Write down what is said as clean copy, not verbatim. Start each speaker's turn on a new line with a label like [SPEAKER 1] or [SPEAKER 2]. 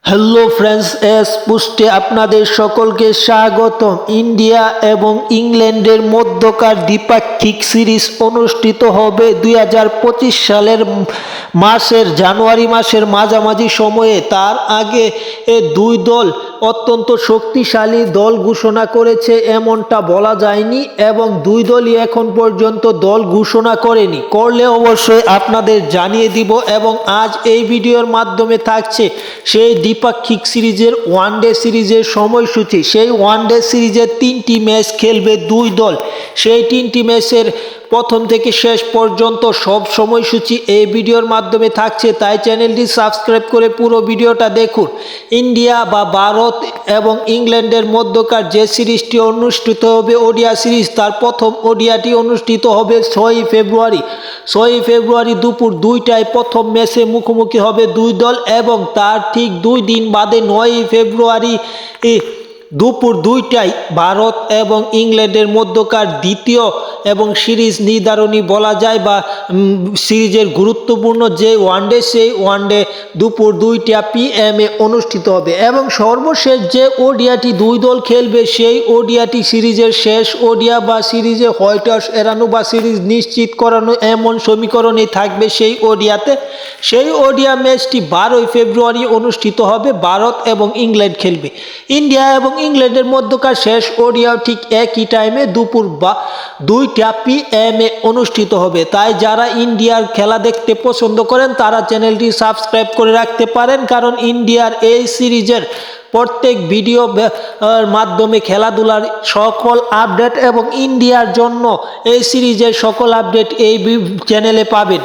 [SPEAKER 1] Hello friends, পুষ্টে আপনাদের সকলকে স্বাগতম। ইন্ডিয়া এবং ইংল্যান্ডের মধ্যকার দ্বিপাক্ষিক সিরিজ অনুষ্ঠিত হবে 2025 সালের জানুয়ারি মাসের মাঝামাঝি সময়ে। তার আগে দুই দল অত্যন্ত শক্তিশালী দল ঘোষণা করেছে এমনটা বলা যায়নি, এবং দুই দলই এখন পর্যন্ত দল ঘোষণা করলে অবশ্যই আপনাদের জানিয়ে দিব। এবং আজ এই ভিডিওর মাধ্যমে থাকছে সেই দ্বিপাক্ষিক সিরিজের ওয়ানডে সিরিজের সময়সূচি। সেই ওয়ানডে সিরিজের 3টি ম্যাচ খেলবে দুই দল। সেই 3টি ম্যাচের প্রথম থেকে শেষ পর্যন্ত সব সময়সূচি এই ভিডিওর মাধ্যমে থাকছে, তাই চ্যানেলটি সাবস্ক্রাইব করে পুরো ভিডিওটা দেখুন। ইন্ডিয়া বা ভারত এবং ইংল্যান্ডের মধ্যকার যে সিরিজটি অনুষ্ঠিত হবে ওডিয়া সিরিজ, তার প্রথম ওডিয়াটি অনুষ্ঠিত হবে 6ই ফেব্রুয়ারি। 6ই ফেব্রুয়ারি দুপুর 2টায় প্রথম ম্যাচে মুখোমুখি হবে দুই দল, এবং তার ঠিক 2 দিন বাদে 9ই ফেব্রুয়ারি দুপুর 2টায় ভারত এবং ইংল্যান্ডের মধ্যকার দ্বিতীয় এবং সিরিজ নির্ধারণী বলা যায় বা সিরিজের গুরুত্বপূর্ণ যে ওয়ানডে, সেই ওয়ানডে দুপুর 2টা PM অনুষ্ঠিত হবে। এবং সর্বশেষ যে ওডিয়াটি দুই দল খেলবে, সেই ওডিয়াটি সিরিজের শেষ ওডিয়া বা সিরিজে হোয়াইট এড়ানো বা সিরিজ নিশ্চিত করানো এমন সমীকরণে থাকবে সেই ওডিয়াতে। সেই ওডিয়া ম্যাচটি 12ই ফেব্রুয়ারি অনুষ্ঠিত হবে, ভারত এবং ইংল্যান্ড খেলবে। ইন্ডিয়া এবং ইংল্যান্ডের মধ্যকার শেষ ওডিয়াও ঠিক একই টাইমে দুপুর 2টা PM অনুষ্ঠিত হবে। তাই যারা ইন্ডিয়ার খেলা দেখতে পছন্দ করেন তারা চ্যানেলটি সাবস্ক্রাইব করে রাখতে পারেন, কারণ ইন্ডিয়ার এই সিরিজের প্রত্যেক ভিডিও মাধ্যমে খেলাধুলার সকল আপডেট এবং ইন্ডিয়ার জন্য এই সিরিজের সকল আপডেট এই চ্যানেলে পাবেন।